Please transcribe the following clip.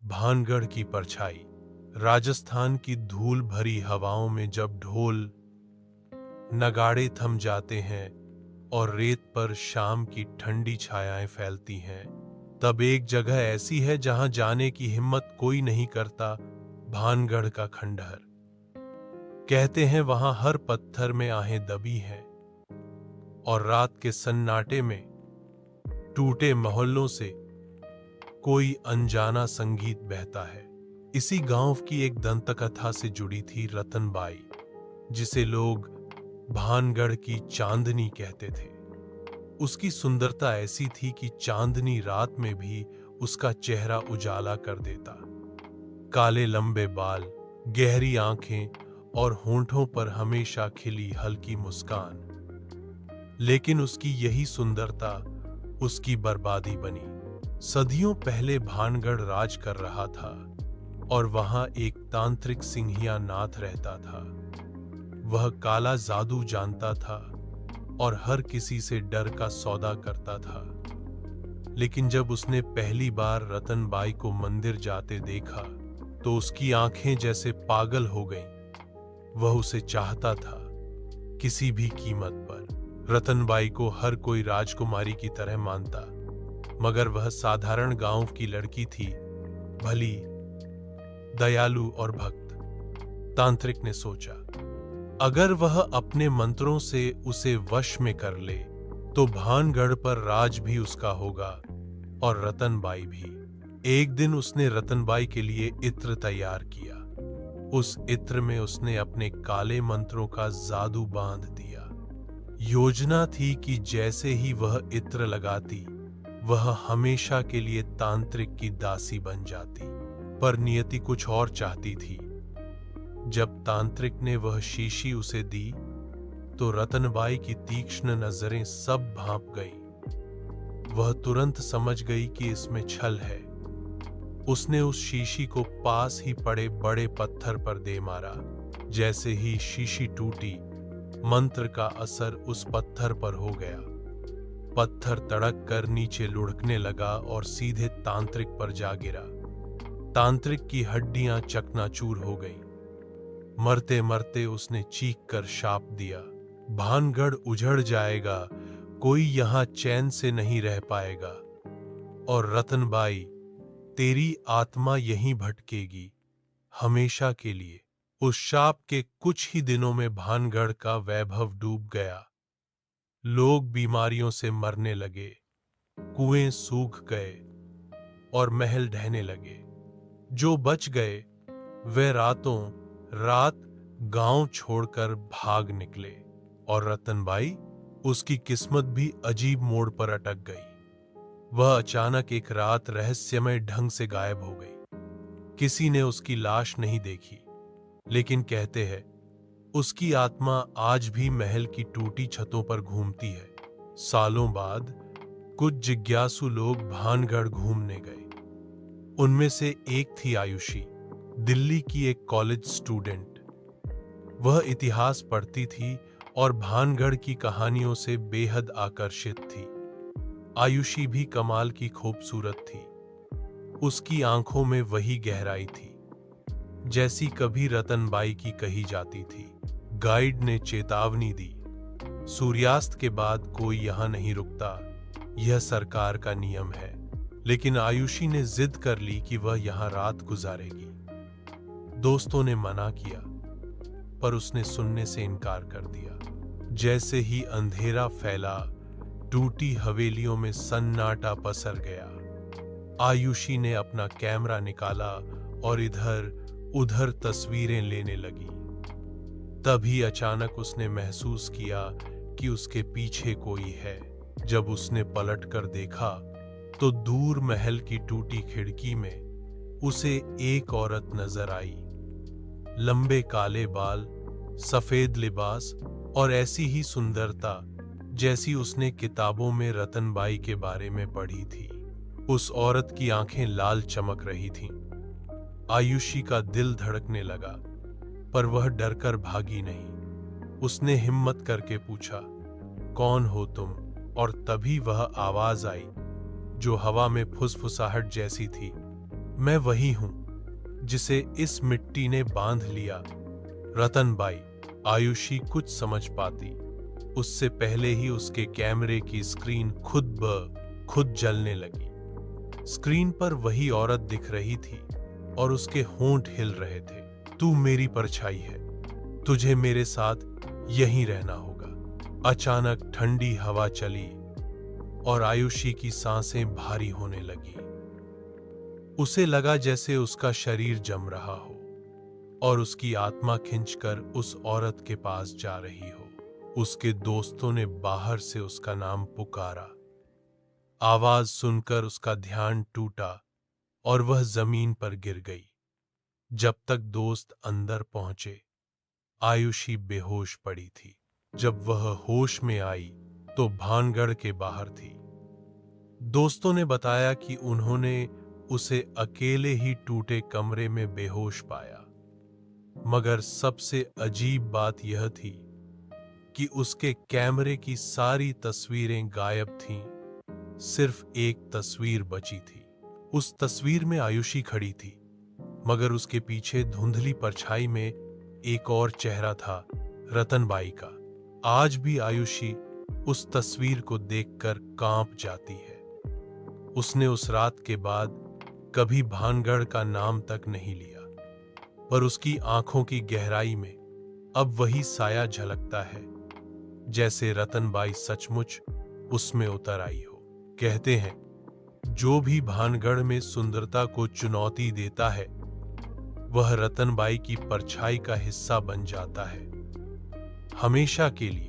भानगढ़ की परछाई। राजस्थान की धूल भरी हवाओं में जब ढोल नगाड़े थम जाते हैं और रेत पर शाम की ठंडी छायाएं फैलती हैं, तब एक जगह ऐसी है जहां जाने की हिम्मत कोई नहीं करता। भानगढ़ का खंडहर। कहते हैं वहां हर पत्थर में आहें दबी हैं और रात के सन्नाटे में टूटे मोहल्लों से कोई अनजाना संगीत बहता है। इसी गांव की एक दंतकथा से जुड़ी थी रतनबाई, जिसे लोग भानगढ़ की चांदनी कहते थे। उसकी सुंदरता ऐसी थी कि चांदनी रात में भी उसका चेहरा उजाला कर देता। काले लंबे बाल, गहरी आंखें और होंठों पर हमेशा खिली हल्की मुस्कान। लेकिन उसकी यही सुंदरता उसकी बर्बादी बनी। सदियों पहले भानगढ़ राज कर रहा था और वहां एक तांत्रिक सिंहिया नाथ रहता था। वह काला जादू जानता था और हर किसी से डर का सौदा करता था। लेकिन जब उसने पहली बार रतनबाई को मंदिर जाते देखा तो उसकी आंखें जैसे पागल हो गईं। वह उसे चाहता था, किसी भी कीमत पर। रतनबाई को हर कोई राजकुमारी की तरह मानता, मगर वह साधारण गांव की लड़की थी, भली, दयालु और भक्त। तांत्रिक ने सोचा, अगर वह अपने मंत्रों से उसे वश में कर ले तो भानगढ़ पर राज भी उसका होगा और रतनबाई भी। एक दिन उसने रतनबाई के लिए इत्र तैयार किया। उस इत्र में उसने अपने काले मंत्रों का जादू बांध दिया। योजना थी कि जैसे ही वह इत्र लगाती, वह हमेशा के लिए तांत्रिक की दासी बन जाती। पर नियति कुछ और चाहती थी। जब तांत्रिक ने वह शीशी उसे दी तो रतनबाई की तीक्ष्ण नजरें सब भांप गईं। वह तुरंत समझ गई कि इसमें छल है। उसने उस शीशी को पास ही पड़े बड़े पत्थर पर दे मारा। जैसे ही शीशी टूटी, मंत्र का असर उस पत्थर पर हो गया। पत्थर तड़क कर नीचे लुढ़कने लगा और सीधे तांत्रिक पर जा गिरा। तांत्रिक की हड्डियां चकनाचूर हो गईं। मरते मरते उसने चीख कर शाप दिया, भानगढ़ उजड़ जाएगा, कोई यहां चैन से नहीं रह पाएगा और रतनबाई, तेरी आत्मा यहीं भटकेगी हमेशा के लिए। उस शाप के कुछ ही दिनों में भानगढ़ का वैभव डूब गया। लोग बीमारियों से मरने लगे, कुएं सूख गए और महल ढहने लगे। जो बच गए वे रातों रात गांव छोड़कर भाग निकले और रतनबाई, उसकी किस्मत भी अजीब मोड़ पर अटक गई। वह अचानक एक रात रहस्यमय ढंग से गायब हो गई। किसी ने उसकी लाश नहीं देखी, लेकिन कहते हैं उसकी आत्मा आज भी महल की टूटी छतों पर घूमती है। सालों बाद कुछ जिज्ञासु लोग भानगढ़ घूमने गए। उनमें से एक थी आयुषी, दिल्ली की एक कॉलेज स्टूडेंट। वह इतिहास पढ़ती थी और भानगढ़ की कहानियों से बेहद आकर्षित थी। आयुषी भी कमाल की खूबसूरत थी। उसकी आंखों में वही गहराई थी जैसी कभी रतनबाई की कही जाती थी। गाइड ने चेतावनी दी, सूर्यास्त के बाद कोई यहां नहीं रुकता, यह सरकार का नियम है। लेकिन आयुषी ने जिद कर ली कि वह यहां रात गुजारेगी। दोस्तों ने मना किया, पर उसने सुनने से इनकार कर दिया। जैसे ही अंधेरा फैला, टूटी हवेलियों में सन्नाटा पसर गया। आयुषी ने अपना कैमरा निकाला और इधर उधर तस्वीरें लेने लगी। तभी अचानक उसने महसूस किया कि उसके पीछे कोई है। जब उसने पलटकर देखा तो दूर महल की टूटी खिड़की में उसे एक औरत नजर आई। लंबे काले बाल, सफेद लिबास और ऐसी ही सुंदरता जैसी उसने किताबों में रतनबाई के बारे में पढ़ी थी। उस औरत की आंखें लाल चमक रही थीं। आयुषी का दिल धड़कने लगा, पर वह डरकर भागी नहीं। उसने हिम्मत करके पूछा, कौन हो तुम? और तभी वह आवाज आई जो हवा में फुसफुसाहट जैसी थी, मैं वही हूं जिसे इस मिट्टी ने बांध लिया। रतनबाई। आयुषी कुछ समझ पाती उससे पहले ही उसके कैमरे की स्क्रीन खुद ब खुद जलने लगी। स्क्रीन पर वही औरत दिख रही थी और उसके होंठ हिल रहे थे। तू मेरी परछाई है, तुझे मेरे साथ यहीं रहना होगा। अचानक ठंडी हवा चली और आयुषी की सांसें भारी होने लगी। उसे लगा जैसे उसका शरीर जम रहा हो और उसकी आत्मा खिंचकर उस औरत के पास जा रही हो। उसके दोस्तों ने बाहर से उसका नाम पुकारा। आवाज सुनकर उसका ध्यान टूटा और वह जमीन पर गिर गई। जब तक दोस्त अंदर पहुंचे, आयुषी बेहोश पड़ी थी। जब वह होश में आई तो भानगढ़ के बाहर थी। दोस्तों ने बताया कि उन्होंने उसे अकेले ही टूटे कमरे में बेहोश पाया, मगर सबसे अजीब बात यह थी कि उसके कैमरे की सारी तस्वीरें गायब थीं। सिर्फ एक तस्वीर बची थी। उस तस्वीर में आयुषी खड़ी थी, मगर उसके पीछे धुंधली परछाई में एक और चेहरा था, रतनबाई का। आज भी आयुषी उस तस्वीर को देखकर कांप जाती है। उसने उस रात के बाद कभी भानगढ़ का नाम तक नहीं लिया, पर उसकी आंखों की गहराई में अब वही साया झलकता है, जैसे रतनबाई सचमुच उसमें उतर आई हो। कहते हैं, जो भी भानगढ़ में सुंदरता को चुनौती देता है, वह रतनबाई की परछाई का हिस्सा बन जाता है, हमेशा के लिए।